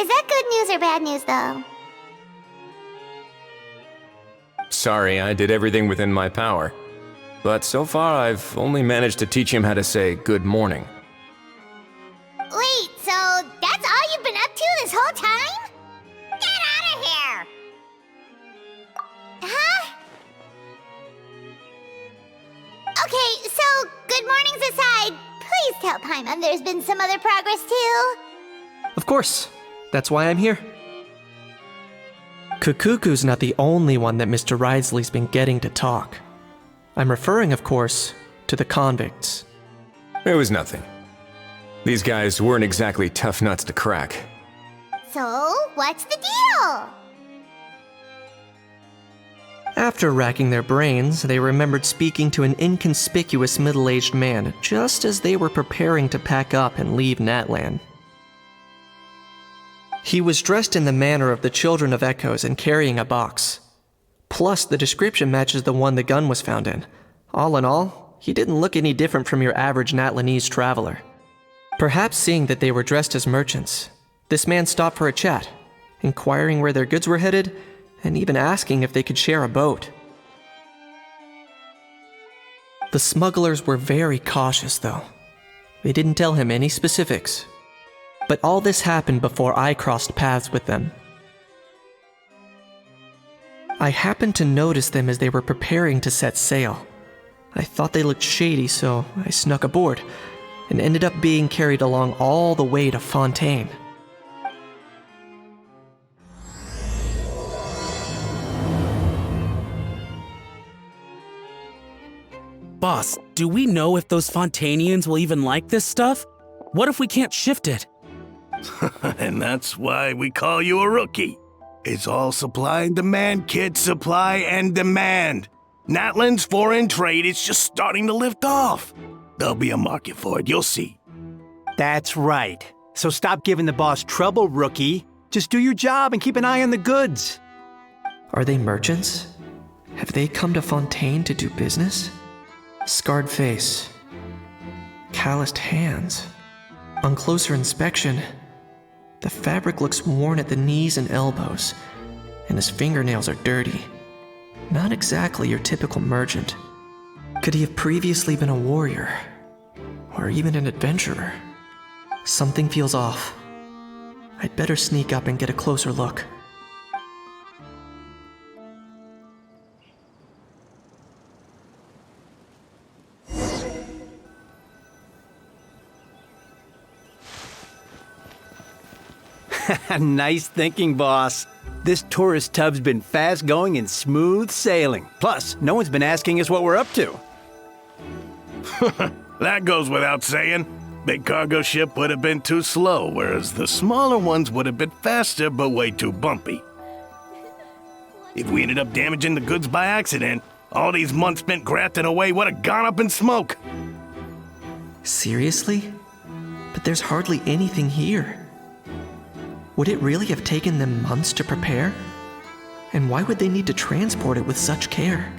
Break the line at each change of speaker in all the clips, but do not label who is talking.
Is that good news or bad news, though?
Sorry, I did everything within my power. But so far, I've only managed to teach him how to say good morning.
Wait, so that's all you've been up to this whole time? Get out of here! Huh? Okay, so good mornings aside, please tell Paimon there's been some other progress too.
Of course. That's why I'm here. Kukuku's not the only one that Mr. Ridesley's been getting to talk. I'm referring, of course, to the convicts.
It was nothing. These guys weren't exactly tough nuts to crack.
So, what's the deal?
After racking their brains, they remembered speaking to an inconspicuous middle-aged man just as they were preparing to pack up and leave Natlan. He was dressed in the manner of the Children of Echoes and carrying a box. Plus, the description matches the one the gun was found in. All in all, he didn't look any different from your average Natlanese traveler. Perhaps seeing that they were dressed as merchants, this man stopped for a chat, inquiring where their goods were headed, and even asking if they could share a boat. The smugglers were very cautious, though. They didn't tell him any specifics. But all this happened before I crossed paths with them. I happened to notice them as they were preparing to set sail. I thought they looked shady, so I snuck aboard, and ended up being carried along all the way to Fontaine.
Boss, do we know if those Fontanians will even like this stuff? What if we can't shift it?
And that's why we call you a rookie. It's all supply and demand, kid. Supply and demand. Natlan's foreign trade is just starting to lift off. There'll be a market for it, you'll see.
That's right. So stop giving the boss trouble, rookie. Just do your job and keep an eye on the goods.
Are they merchants? Have they come to Fontaine to do business? Scarred face. Calloused hands. On closer inspection, the fabric looks worn at the knees and elbows, and his fingernails are dirty. Not exactly your typical merchant. Could he have previously been a warrior? Or even an adventurer? Something feels off. I'd better sneak up and get a closer look.
Nice thinking, boss. This tourist tub's been fast-going and smooth sailing. Plus, no one's been asking us what we're up to.
That goes without saying. Big cargo ship would have been too slow, whereas the smaller ones would have been faster but way too bumpy. If we ended up damaging the goods by accident, all these months spent grafting away would have gone up in smoke.
Seriously? But there's hardly anything here. Would it really have taken them months to prepare? And why would they need to transport it with such care?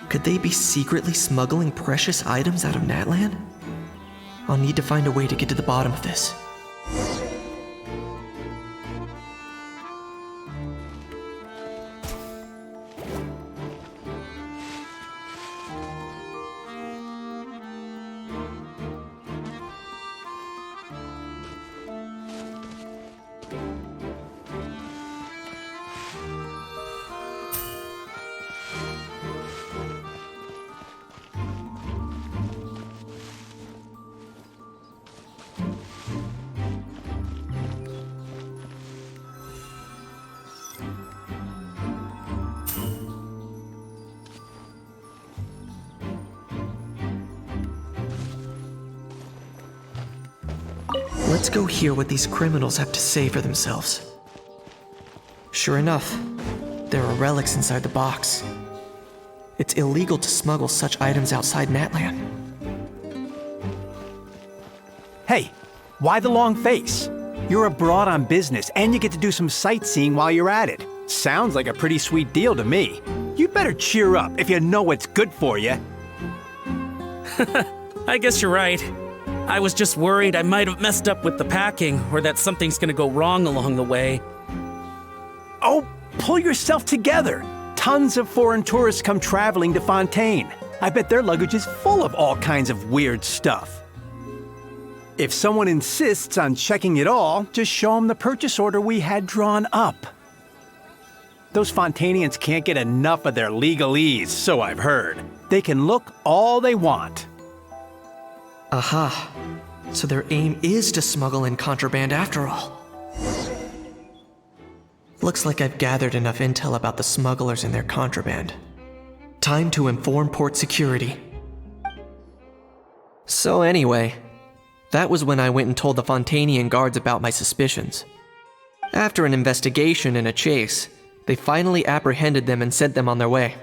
Could they be secretly smuggling precious items out of Natlan? I'll need to find a way to get to the bottom of this. Let's go hear what these criminals have to say for themselves. Sure enough, there are relics inside the box. It's illegal to smuggle such items outside Natlan.
Hey, why the long face? You're abroad on business, and you get to do some sightseeing while you're at it. Sounds like a pretty sweet deal to me. You better cheer up if you know what's good for you.
I guess you're right. I was just worried I might have messed up with the packing, or that something's gonna go wrong along the way.
Oh, pull yourself together. Tons of foreign tourists come traveling to Fontaine. I bet their luggage is full of all kinds of weird stuff. If someone insists on checking it all, just show them the purchase order we had drawn up. Those Fontainians can't get enough of their legalese, so I've heard. They can look all they want.
Aha. So their aim is to smuggle in contraband after all. Looks like I've gathered enough intel about the smugglers and their contraband. Time to inform port security. So anyway, that was when I went and told the Fontainian guards about my suspicions. After an investigation and a chase, they finally apprehended them and sent them on their way.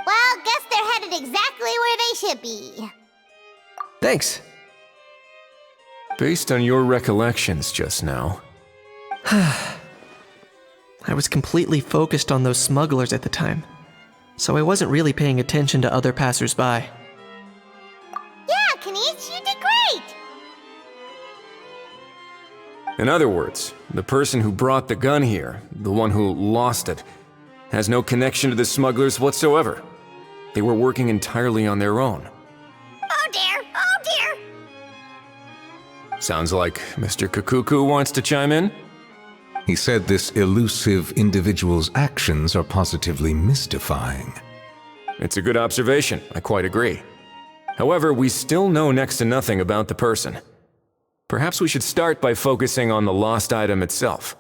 Well, guess they're headed exactly where they should be.
Thanks.
Based on your recollections just now,
I was completely focused on those smugglers at the time, so I wasn't really paying attention to other passersby.
Yeah, Kanish, you did great!
in other words, the person who brought the gun here, the one who lost it, has no connection to the smugglers whatsoever. They were working entirely on their own.
Oh dear, oh dear!
Sounds like Mr. Kakuku wants to chime in?
He said this elusive individual's actions are positively mystifying.
It's a good observation, I quite agree. However, we still know next to nothing about the person. Perhaps we should start by focusing on the lost item itself.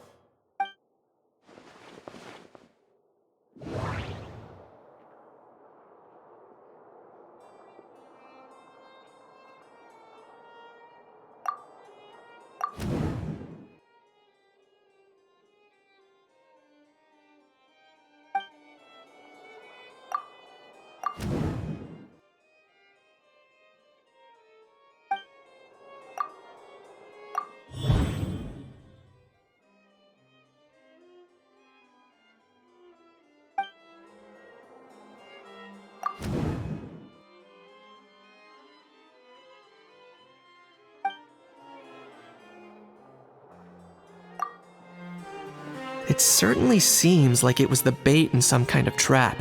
It certainly seems like it was the bait in some kind of trap.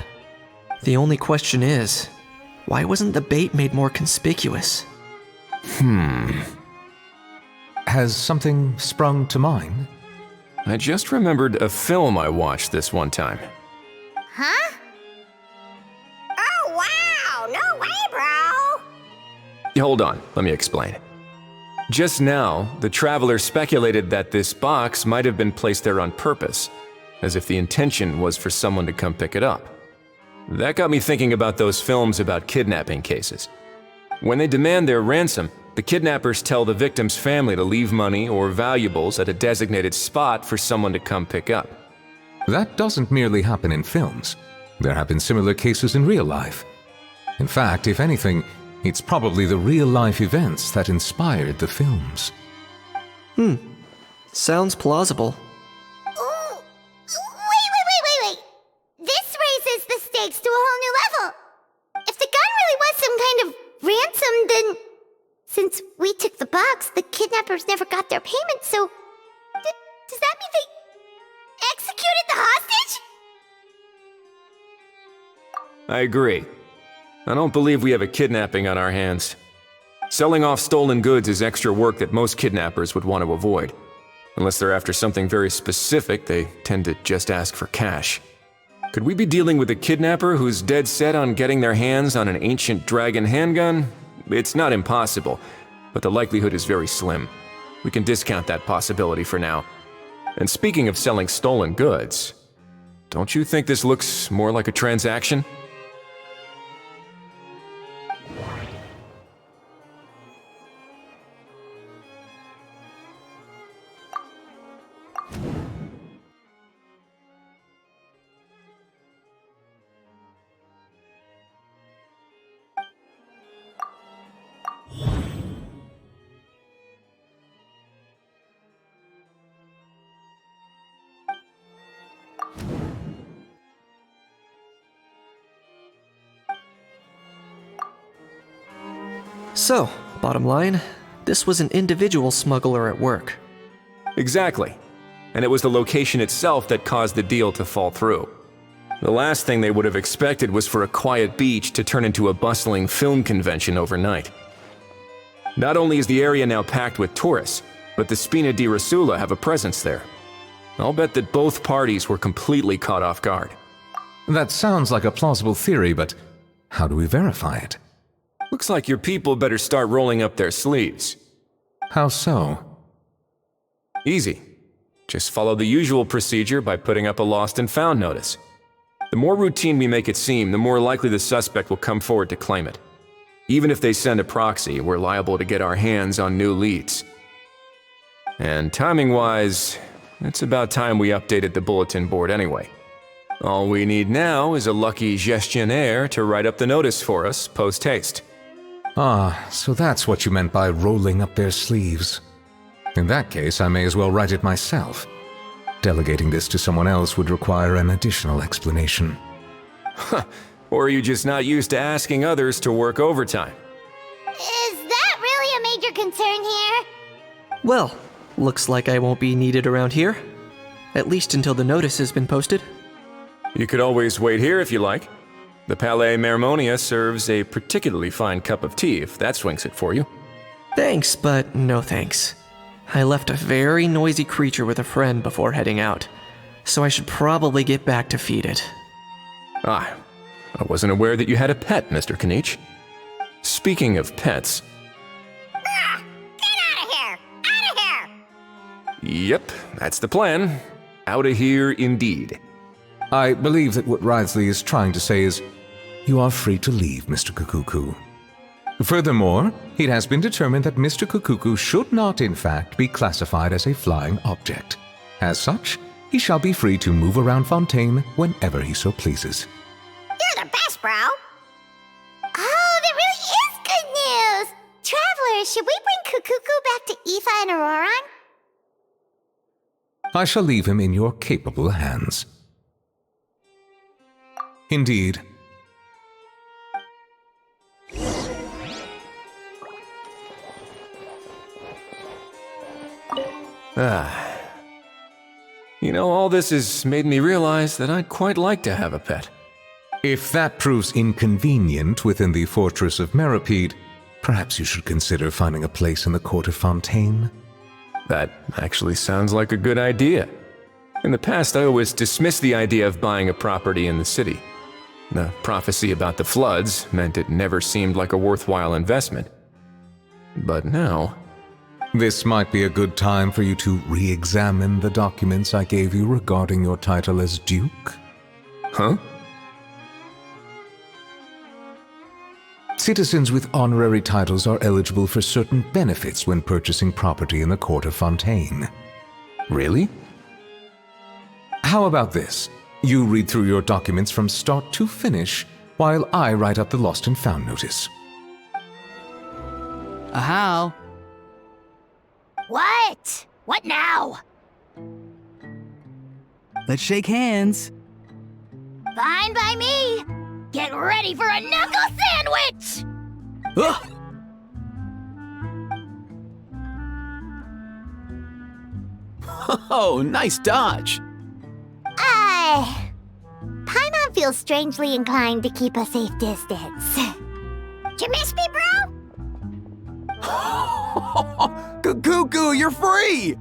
The only question is, why wasn't the bait made more conspicuous?
Has something sprung to mind?
I just remembered a film I watched this one time.
Huh? Oh wow, no way, bro!
Hold on, let me explain. Just now, the traveler speculated that this box might have been placed there on purpose, as if the intention was for someone to come pick it up. That got me thinking about those films about kidnapping cases. When they demand their ransom, the kidnappers tell the victim's family to leave money or valuables at a designated spot for someone to come pick up.
That doesn't merely happen in films. There have been similar cases in real life. In fact, if anything, it's probably the real-life events that inspired the films.
Sounds plausible.
Ooh, wait. This raises the stakes to a whole new level. If the gun really was some kind of ransom, then since we took the box, the kidnappers never got their payment, so does that mean they executed the hostage?
I agree. I don't believe we have a kidnapping on our hands. Selling off stolen goods is extra work that most kidnappers would want to avoid. Unless they're after something very specific, they tend to just ask for cash. Could we be dealing with a kidnapper who's dead set on getting their hands on an ancient dragon handgun? It's not impossible, but the likelihood is very slim. We can discount that possibility for now. And speaking of selling stolen goods, don't you think this looks more like a transaction?
So, bottom line, This was an individual smuggler at work.
Exactly. And it was the location itself that caused the deal to fall through. The last thing they would have expected was for a quiet beach to turn into a bustling film convention overnight. Not only is the area now packed with tourists, but the Spina di Rosula have a presence there. I'll bet that both parties were completely caught off guard.
That sounds like a plausible theory, but how do we verify it?
Looks like your people better start rolling up their sleeves.
How so?
Easy. Just follow the usual procedure by putting up a lost and found notice. The more routine we make it seem, the more likely the suspect will come forward to claim it. Even if they send a proxy, we're liable to get our hands on new leads. And timing-wise, it's about time we updated the bulletin board anyway. All we need now is a lucky gestionnaire to write up the notice for us post-haste.
Ah, so that's what you meant by rolling up their sleeves. In that case, I may as well write it myself. Delegating this to someone else would require an additional explanation.
Or are you just not used to asking others to work overtime?
Is that really a major concern here?
Well, looks like I won't be needed around here. At least until the notice has been posted.
You could always wait here if you like. The Palais Mermonia serves a particularly fine cup of tea if that swings it for you.
Thanks, but no thanks. I left a very noisy creature with a friend before heading out, so I should probably get back to feed it.
Ah, I wasn't aware that you had a pet, Mr. Kanich. Speaking of pets...
Get out of here! Out of here!
Yep, that's the plan. Outta here indeed.
I believe that what Wriothesley is trying to say is, you are free to leave, Mr. Kukuku. Furthermore, it has been determined that Mr. Kukuku should not, in fact, be classified as a flying object. As such, he shall be free to move around Fontaine whenever he so pleases.
You're the best, bro! Oh, that really is good news! Travelers, should we bring Kukuku back to Aoife and Auroron?
I shall leave him in your capable hands. Indeed.
You know, all this has made me realize that I'd quite like to have a pet.
If that proves inconvenient within the fortress of Meripede, perhaps you should consider finding a place in the court of Fontaine.
That actually sounds like a good idea. In the past, I always dismissed the idea of buying a property in the city. The prophecy about the floods meant it never seemed like a worthwhile investment. But now...
This might be a good time for you to re-examine the documents I gave you regarding your title as Duke.
Huh?
Citizens with honorary titles are eligible for certain benefits when purchasing property in the court of Fontaine.
Really?
How about this? You read through your documents from start to finish, while I write up the lost and found notice.
How?
What? What now?
Let's shake hands.
Fine by me! Get ready for a knuckle sandwich!
Ugh!
Oh, nice dodge.
Paimon feels strangely inclined to keep a safe distance. Did you miss me, bro?
Cuckoo, you're free!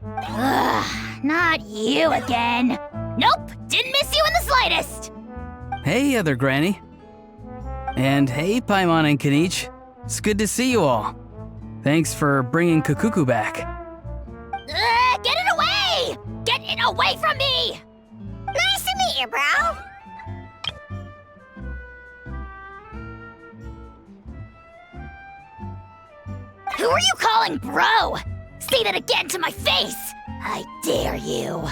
Ugh, not you again. Nope, didn't miss you in the slightest.
Hey, other granny. And hey, Paimon and Kanich. It's good to see you all. Thanks for bringing Kukuku back.
Get it away! Get it away from me! Nice to meet you, bro. Who are you calling bro? Say that again to my face! I dare you.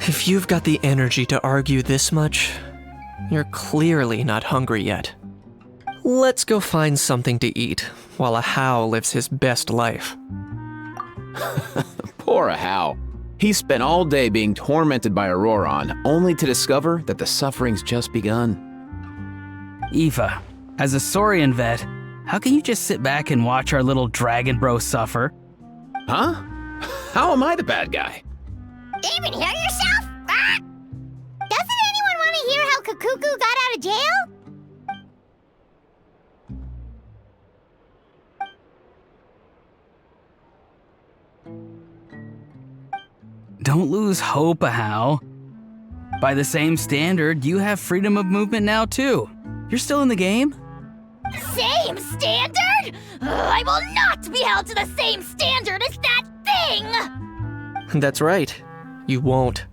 If you've got the energy to argue this much, you're clearly not hungry yet. Let's go find something to eat while a How lives his best life.
Poor Ahau. He spent all day being tormented by Auroron, only to discover that the suffering's just begun.
Aoife, as a Saurian vet, How can you just sit back and watch our little dragon bro suffer?
Huh? How am I the bad guy?
Even hear yourself? Ah! Doesn't anyone want to hear how Kakuku got out of jail?
Don't lose hope, Ahau. By the same standard, you have freedom of movement now too. You're still in the game?
Same standard? I will not be held to the same standard as that thing!
That's right. You won't.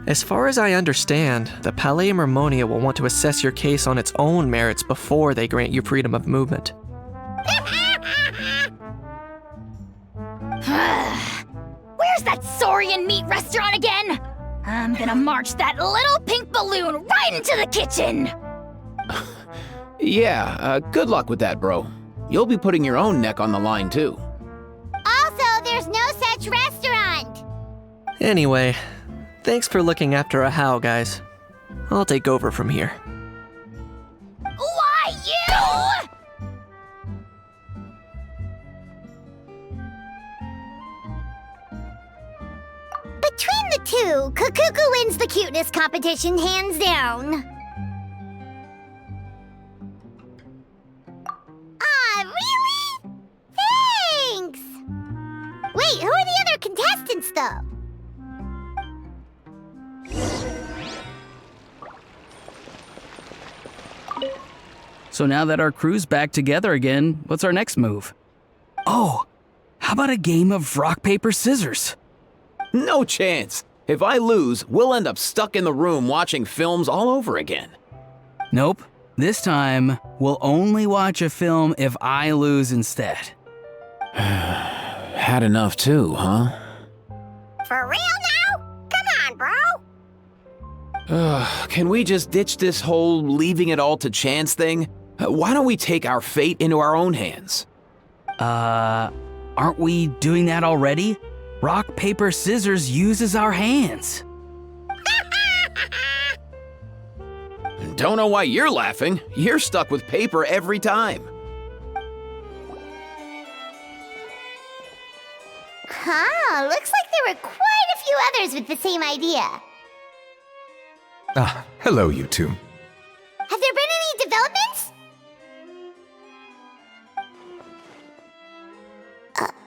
As far as I understand, the Palais Mermonia will want to assess your case on its own merits before they grant you freedom of movement.
Where's that Saurian meat restaurant again? I'm gonna march that little pink balloon right into the kitchen!
Yeah, good luck with that, bro. You'll be putting your own neck on the line, too.
Also, there's no such restaurant!
Anyway, thanks for looking after Ahau, guys. I'll take over from here.
Why, you? Between the two, Kakuku wins the cuteness competition hands down. Ah, really? Thanks! Wait, who are the other contestants, though?
So now that our crew's back together again, what's our next move? Oh, how about a game of rock, paper, scissors?
No chance. If I lose, we'll end up stuck in the room watching films all over again.
Nope. This time, we'll only watch a film if I lose instead.
Had enough too, huh?
For real now? Come on, bro!
Can we just ditch this whole leaving it all to chance thing? Why don't we take our fate into our own hands?
Aren't we doing that already? Rock, paper, scissors uses our hands.
Don't know why you're laughing. You're stuck with paper every time.
Huh, looks like there were quite a few others with the same idea.
Ah, hello, you two.
Have there been any developments?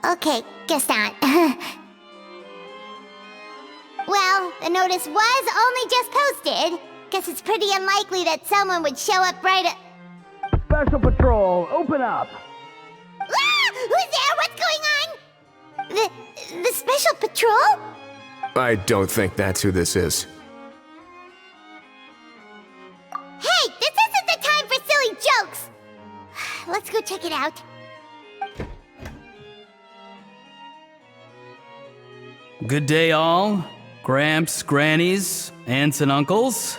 Okay, guess not. Well, the notice was only just posted. Guess it's pretty unlikely that someone would show up right at...
Special Patrol, open up!
Ah! Who's there? What's going on? The Special Patrol?
I don't think that's who this is.
Hey, this isn't the time for silly jokes! Let's go check it out.
Good day, all. Gramps, grannies, aunts, and uncles.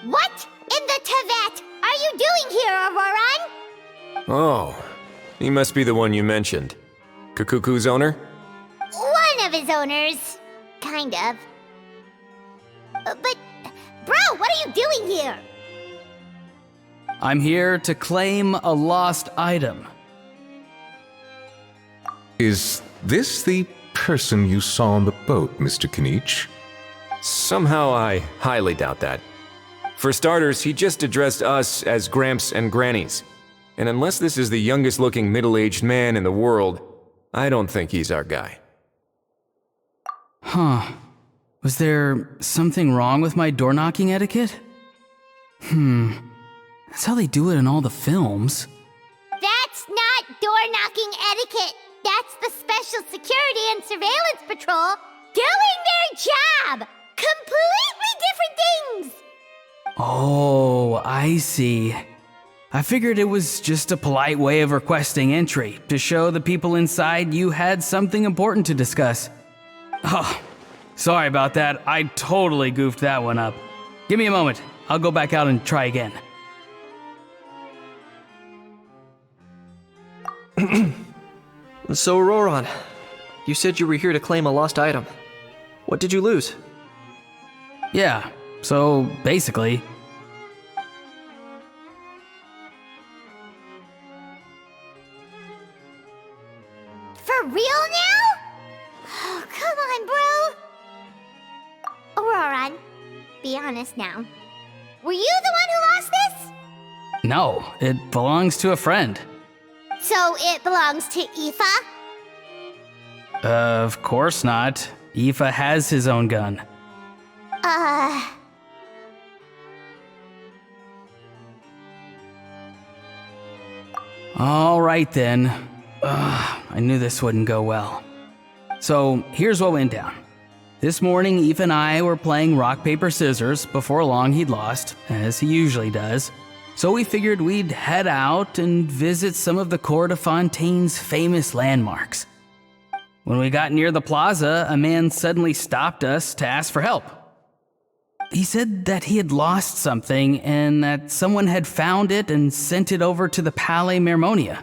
What in the Tevet are you doing here, Auroran?
Oh, he must be the one you mentioned. Kakuku's owner?
One of his owners. Kind of. But, bro, what are you doing here?
I'm here to claim a lost item.
Is this the person you saw on the boat, Mr. Kinich?
Somehow I highly doubt that. For starters, he just addressed us as Gramps and Grannies. And unless this is the youngest looking middle-aged man in the world, I don't think he's our guy.
Huh. Was there something wrong with my door-knocking etiquette? That's how they do it in all the films.
That's not door-knocking etiquette. That's the Special Security and Surveillance Patrol doing their job! Completely different things!
Oh, I see. I figured it was just a polite way of requesting entry to show the people inside you had something important to discuss. Oh, sorry about that. I totally goofed that one up. Give me a moment. I'll go back out and try again.
So, Roran, you said you were here to claim a lost item. What did you lose?
Yeah, so basically...
For real now? Oh, come on, bro. Auroron, be honest now. Were you the one who lost this?
No, it belongs to a friend.
So it belongs to Aoife?
Of course not. Aoife has his own gun. All right then. I knew this wouldn't go well. So here's what went down. This morning, Aoife and I were playing rock, paper, scissors. Before long, he'd lost, as he usually does. So we figured we'd head out and visit some of the Cour de Fontaine's famous landmarks. When we got near the plaza, a man suddenly stopped us to ask for help. He said that he had lost something and that someone had found it and sent it over to the Palais Mermonia.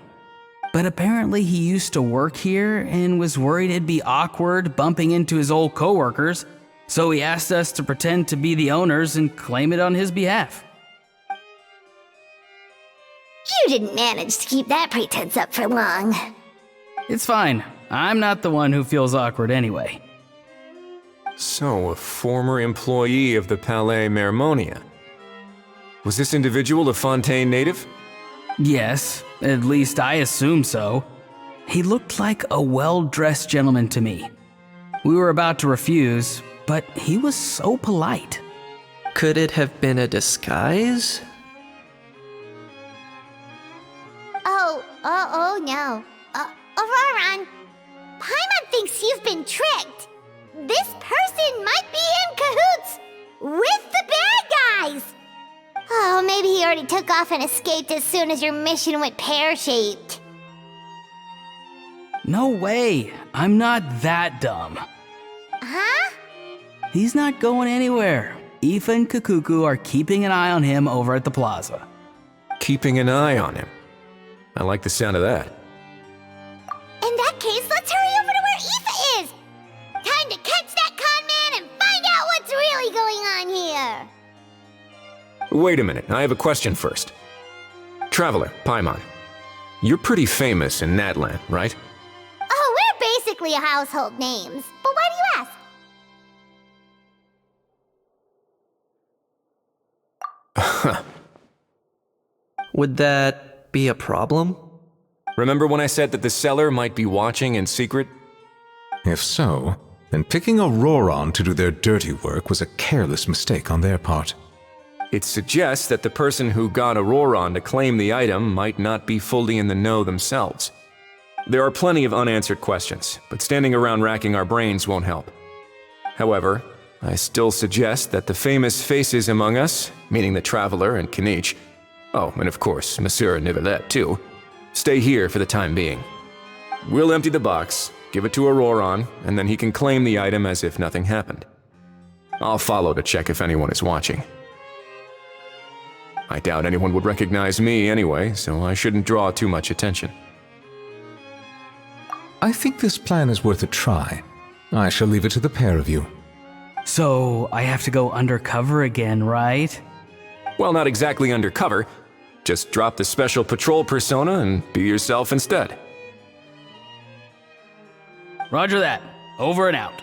But apparently he used to work here and was worried it'd be awkward bumping into his old coworkers, so he asked us to pretend to be the owners and claim it on his behalf.
You didn't manage to keep that pretense up for long.
It's fine. I'm not the one who feels awkward anyway.
So, a former employee of the Palais Mermonia. Was this individual a Fontaine native?
Yes, at least I assume so. He looked like a well-dressed gentleman to me. We were about to refuse, but he was so polite.
Could it have been a disguise?
Oh no. Auroron, Paimon thinks you've been tricked. This person might be in cahoots with the bad guys. Oh, maybe he already took off and escaped as soon as your mission went pear-shaped.
No way. I'm not that dumb.
Huh?
He's not going anywhere. Aoife and Kakuku are keeping an eye on him over at the plaza.
Keeping an eye on him. I like the sound of that.
In that case, let's hurry over to where Aoife is. Time to catch that con man and find out what's really going on here.
Wait a minute, I have a question first. Traveler, Paimon, you're pretty famous in Natlan, right?
Oh, we're basically household names. But why do you ask?
Would that be a problem?
Remember when I said that the seller might be watching in secret?
If so, then picking Auroron to do their dirty work was a careless mistake on their part.
It suggests that the person who got Auroron to claim the item might not be fully in the know themselves. There are plenty of unanswered questions, but standing around racking our brains won't help. However, I still suggest that the famous faces among us, meaning the Traveler and Kinich, oh, and of course, Monsieur Nivelette too, stay here for the time being. We'll empty the box, give it to Auroron, and then he can claim the item as if nothing happened. I'll follow to check if anyone is watching. I doubt anyone would recognize me anyway, so I shouldn't draw too much attention.
I think this plan is worth a try. I shall leave it to the pair of you.
So I have to go undercover again, right?
Well, not exactly undercover. Just drop the special patrol persona and be yourself instead.
Roger that. Over and out.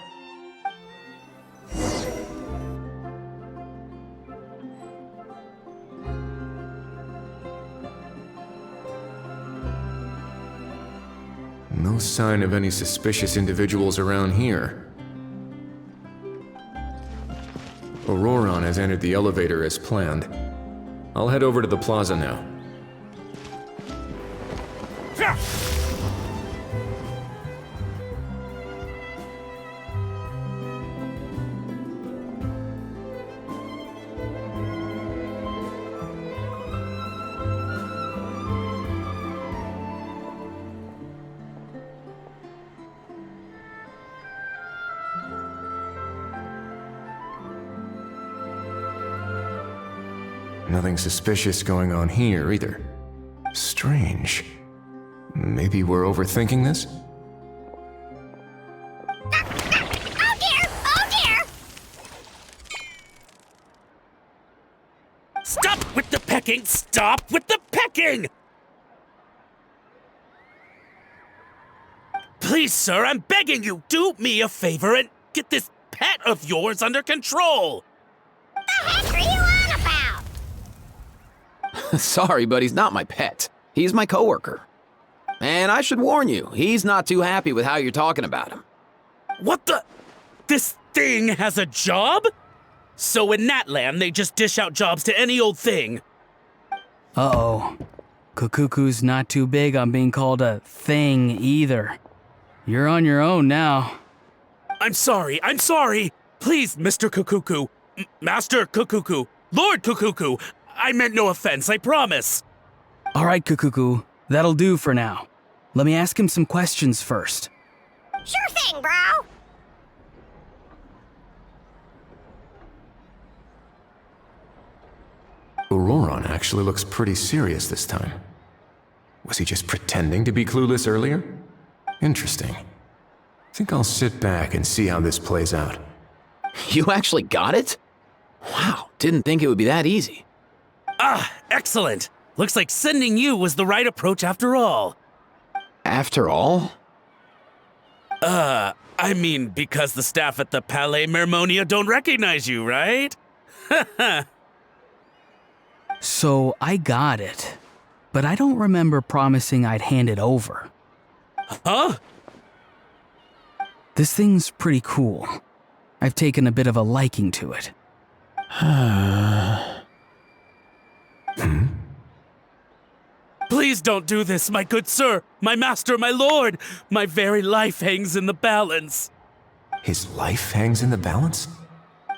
No sign of any suspicious individuals around here. Auroron has entered the elevator as planned. I'll head over to the plaza now. Nothing suspicious going on here either. Strange. Maybe we're overthinking this?
Oh dear! Oh dear!
Stop with the pecking! Stop with the pecking! Please, sir, I'm begging you, do me a favor and get this pet of yours under control.
The heck are you on about?
Sorry, but he's not my pet. He's my coworker. And I should warn you, he's not too happy with how you're talking about him.
What the? This thing has a job? So in that land, they just dish out jobs to any old thing.
Uh-oh. Kukuku's not too big on being called a thing either. You're on your own now.
I'm sorry. Please, Mr. Kukuku, Master Kukuku, Lord Kukuku, I meant no offense, I promise.
All right, Kukuku, that'll do for now. Let me ask him some questions first.
Sure thing, bro.
Auroron actually looks pretty serious this time. Was he just pretending to be clueless earlier? Interesting. Think I'll sit back and see how this plays out.
You actually got it? Wow, didn't think it would be that easy.
Ah, excellent. Looks like sending you was the right approach after all.
After all?
I mean, because the staff at the Palais Mermonia don't recognize you, right?
So I got it, but I don't remember promising I'd hand it over.
Huh?
This thing's pretty cool. I've taken a bit of a liking to it.
Please don't do this, my good sir, my master, my lord. My very life hangs in the balance.
His life hangs in the balance?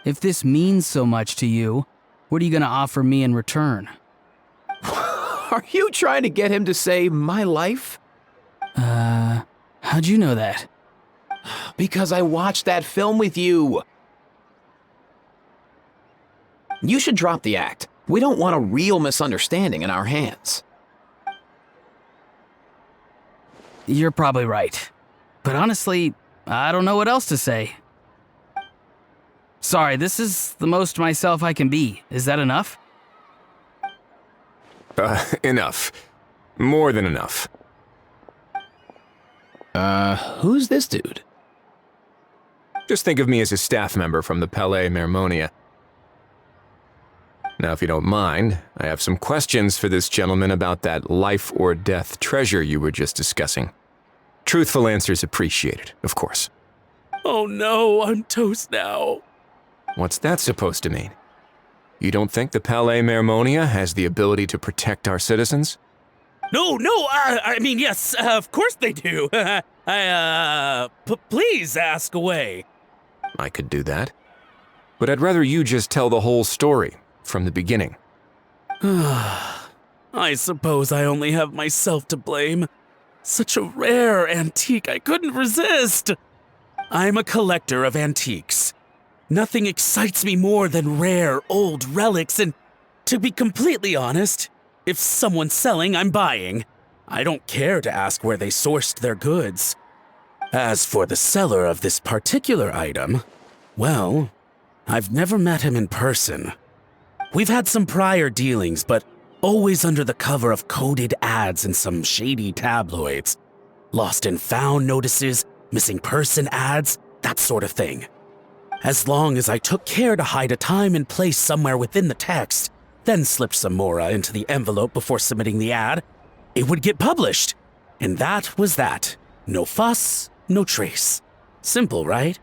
If this means so much to you, what are you gonna offer me in return?
Are you trying to get him to say my life?
How'd you know that?
Because I watched that film with you. You should drop the act. We don't want a real misunderstanding in our hands.
You're probably right. But honestly, I don't know what else to say. Sorry, this is the most myself I can be. Is that enough?
Enough. More than enough.
Who's this dude?
Just think of me as a staff member from the Palais Mermonia. Now, if you don't mind, I have some questions for this gentleman about that life or death treasure you were just discussing. Truthful answers appreciated, of course.
Oh no, I'm toast now.
What's that supposed to mean? You don't think the Palais Mermonia has the ability to protect our citizens?
No, I mean, yes, of course they do. Please ask away.
I could do that. But I'd rather you just tell the whole story, from the beginning.
I suppose I only have myself to blame. Such a rare antique, I couldn't resist. I'm a collector of antiques. Nothing excites me more than rare, old relics, and to be completely honest, if someone's selling, I'm buying. I don't care to ask where they sourced their goods. As for the seller of this particular item, well, I've never met him in person. We've had some prior dealings, but always under the cover of coded ads in some shady tabloids. Lost and found notices, missing person ads, that sort of thing. As long as I took care to hide a time and place somewhere within the text, then slipped some mora into the envelope before submitting the ad, it would get published. And that was that. No fuss, no trace. Simple, right?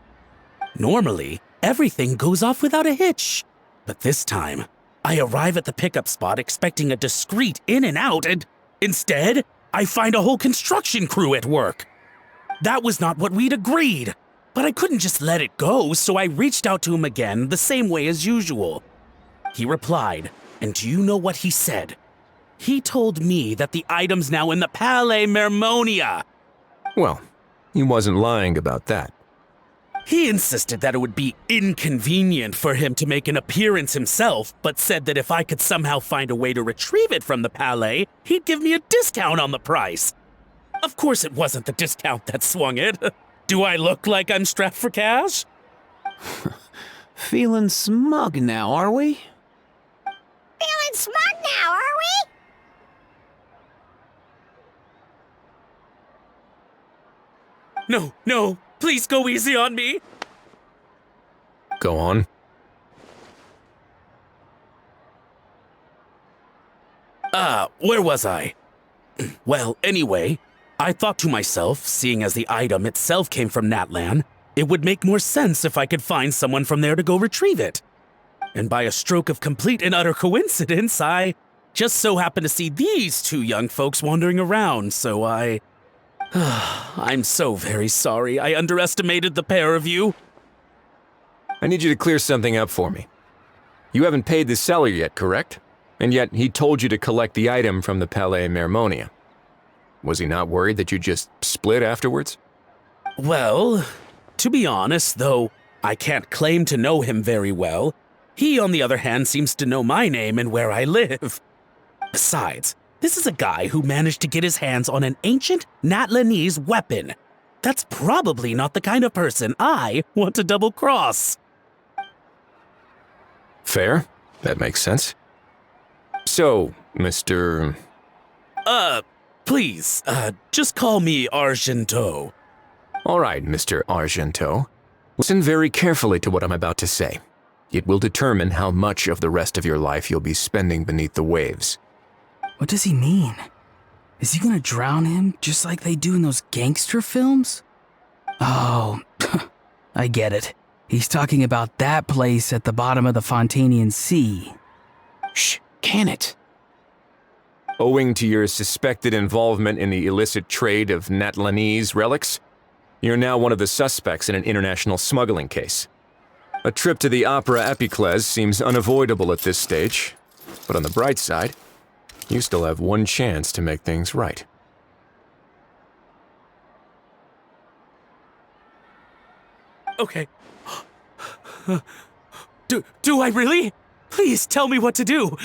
Normally, everything goes off without a hitch. But this time, I arrive at the pickup spot expecting a discreet in and out, and instead, I find a whole construction crew at work. That was not what we'd agreed, but I couldn't just let it go, so I reached out to him again the same way as usual. He replied, and do you know what he said? He told me that the item's now in the Palais Mermonia.
Well, he wasn't lying about that.
He insisted that it would be inconvenient for him to make an appearance himself, but said that if I could somehow find a way to retrieve it from the Palais, he'd give me a discount on the price. Of course it wasn't the discount that swung it. Do I look like I'm strapped for cash?
Feeling smug now, are we?
Feeling smug now, are we?
No, please go easy on me.
Go on.
Where was I? Well, anyway, I thought to myself, seeing as the item itself came from Natlan, it would make more sense if I could find someone from there to go retrieve it. And by a stroke of complete and utter coincidence, I just so happened to see these two young folks wandering around, so I'm so very sorry I underestimated the pair of you.
I need you to clear something up for me. You haven't paid the seller yet, correct? And yet he told you to collect the item from the Palais Mermonia. Was he not worried that you just split afterwards?
Well, to be honest, though I can't claim to know him very well, he, on the other hand, seems to know my name and where I live. Besides, this is a guy who managed to get his hands on an ancient Natlanese weapon. That's probably not the kind of person I want to double-cross.
Fair. That makes sense. So, Mr.
Please, just call me Argento.
All right, Mr. Argento. Listen very carefully to what I'm about to say. It will determine how much of the rest of your life you'll be spending beneath the waves.
What does he mean? Is he gonna drown him just like they do in those gangster films? Oh, I get it. He's talking about that place at the bottom of the Fontanian Sea.
Shh, can it?
Owing to your suspected involvement in the illicit trade of Natlanese relics, you're now one of the suspects in an international smuggling case. A trip to the Opera Epiclese seems unavoidable at this stage, but on the bright side, you still have one chance to make things right.
Okay. Do I really? Please tell me what to do.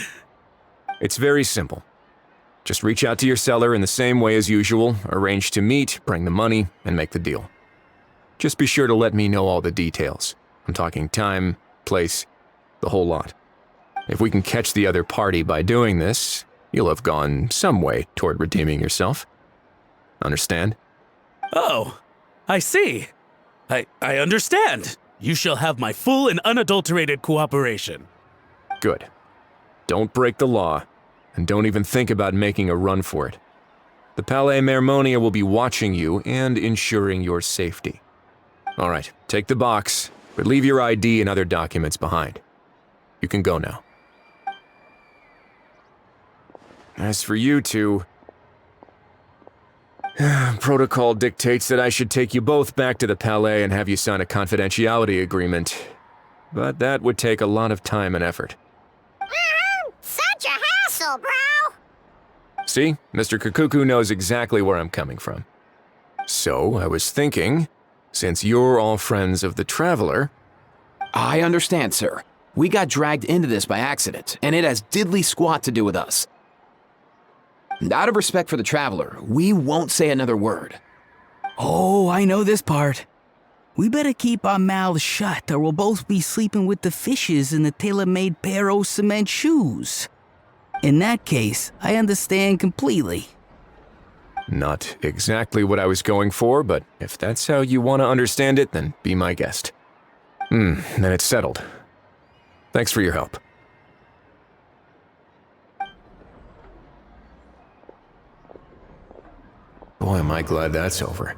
It's very simple. Just reach out to your seller in the same way as usual, arrange to meet, bring the money, and make the deal. Just be sure to let me know all the details. I'm talking time, place, the whole lot. If we can catch the other party by doing this, you'll have gone some way toward redeeming yourself. Understand?
Oh, I see. I understand. You shall have my full and unadulterated cooperation.
Good. Don't break the law, and don't even think about making a run for it. The Palais Mermonia will be watching you and ensuring your safety. All right, take the box, but leave your ID and other documents behind. You can go now. As for you two, protocol dictates that I should take you both back to the Palais and have you sign a confidentiality agreement. But that would take a lot of time and effort.
Such a hassle, bro!
See, Mr. Kakuku knows exactly where I'm coming from. So, I was thinking, since you're all friends of the Traveler...
I understand, sir. We got dragged into this by accident, and it has diddly squat to do with us. And out of respect for the Traveler, we won't say another word.
Oh, I know this part. We better keep our mouths shut or we'll both be sleeping with the fishes in the tailor-made pair of cement shoes. In that case, I understand completely.
Not exactly what I was going for, but if that's how you want to understand it, then be my guest. Then it's settled. Thanks for your help. Boy, am I glad that's over.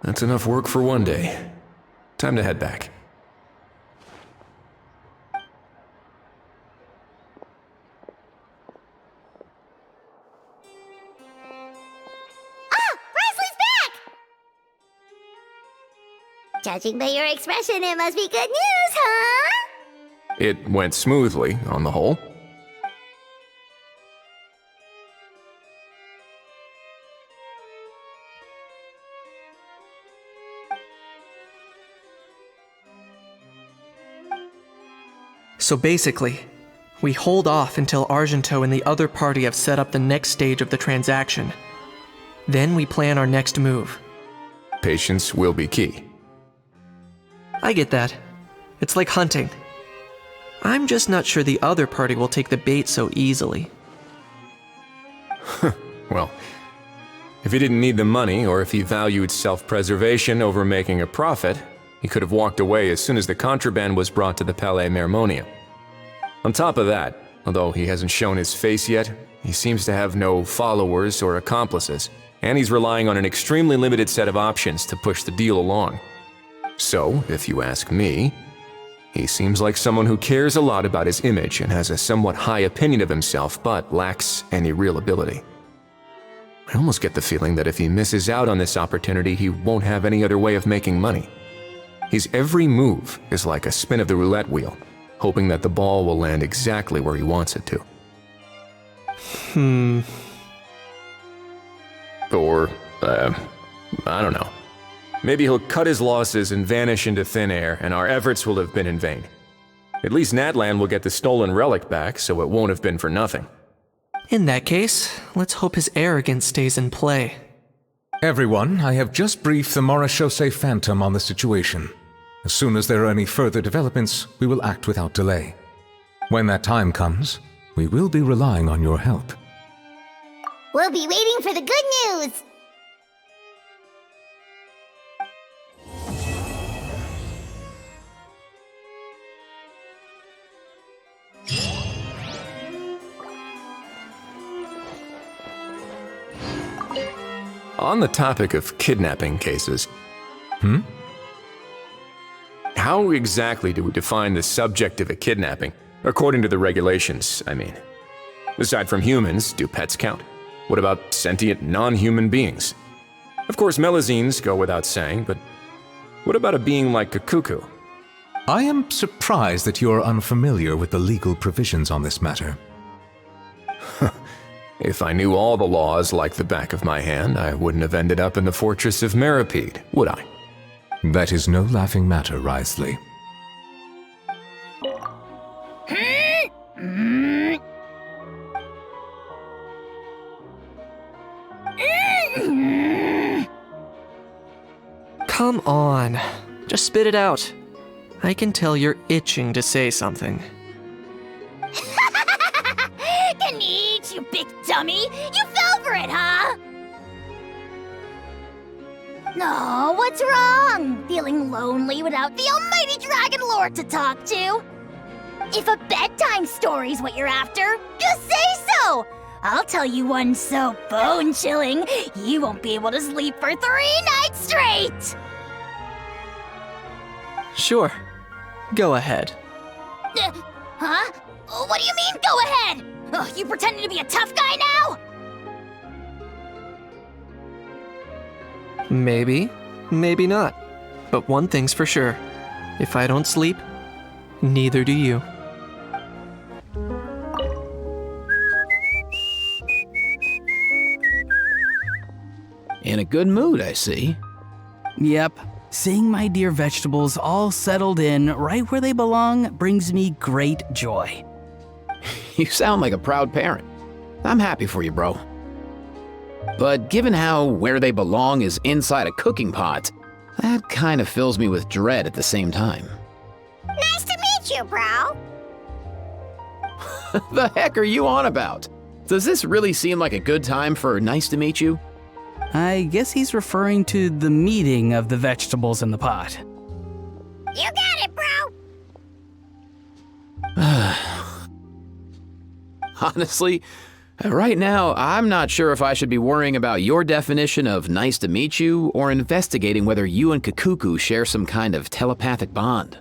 That's enough work for one day. Time to head back.
Judging by your expression, it must be good news, huh?
It went smoothly, on the whole.
So basically, we hold off until Argento and the other party have set up the next stage of the transaction. Then we plan our next move.
Patience will be key.
I get that. It's like hunting. I'm just not sure the other party will take the bait so easily.
Well, If he didn't need the money, or if he valued self-preservation over making a profit, he could have walked away as soon as the contraband was brought to the Palais Mermonium. On top of that, although he hasn't shown his face yet, he seems to have no followers or accomplices, and he's relying on an extremely limited set of options to push the deal along. So, if you ask me, he seems like someone who cares a lot about his image and has a somewhat high opinion of himself, but lacks any real ability. I almost get the feeling that if he misses out on this opportunity, he won't have any other way of making money. His every move is like a spin of the roulette wheel, hoping that the ball will land exactly where he wants it to. Or, I don't know. Maybe he'll cut his losses and vanish into thin air, and our efforts will have been in vain. At least Natlan will get the stolen relic back, so it won't have been for nothing.
In that case, let's hope his arrogance stays in play.
Everyone, I have just briefed the Marechaussee Phantom on the situation. As soon as there are any further developments, we will act without delay. When that time comes, we will be relying on your help.
We'll be waiting for the good news!
On the topic of kidnapping cases, how exactly do we define the subject of a kidnapping? According to the regulations, I mean. Aside from humans, do pets count? What about sentient non-human beings? Of course, Melazines go without saying, but what about a being like Kakuku?
I am surprised that you are unfamiliar with the legal provisions on this matter.
If I knew all the laws like the back of my hand, I wouldn't have ended up in the fortress of Meripede, would I?
That is no laughing matter, Wriothesley.
Come on, just spit it out. I can tell you're itching to say something.
Ganeech, you big dummy! You fell for it, huh? No, what's wrong? Feeling lonely without the almighty Dragon Lord to talk to? If a bedtime story's what you're after, just say so! I'll tell you one so bone-chilling, you won't be able to sleep for 3 nights straight!
Sure, go ahead.
Huh? What do you mean, go ahead? Oh, you pretending to be a tough guy now?
Maybe, maybe not. But one thing's for sure. If I don't sleep, neither do you.
In a good mood, I see.
Yep. Seeing my dear vegetables all settled in right where they belong brings me great joy.
You sound like a proud parent. I'm happy for you, bro. But given how where they belong is inside a cooking pot, that kind of fills me with dread at the same time.
Nice to meet you, bro.
The heck are you on about? Does this really seem like a good time for nice to meet you?
I guess he's referring to the meeting of the vegetables in the pot.
You got it, bro.
Honestly, right now, I'm not sure if I should be worrying about your definition of nice to meet you or investigating whether you and Kakuku share some kind of telepathic bond.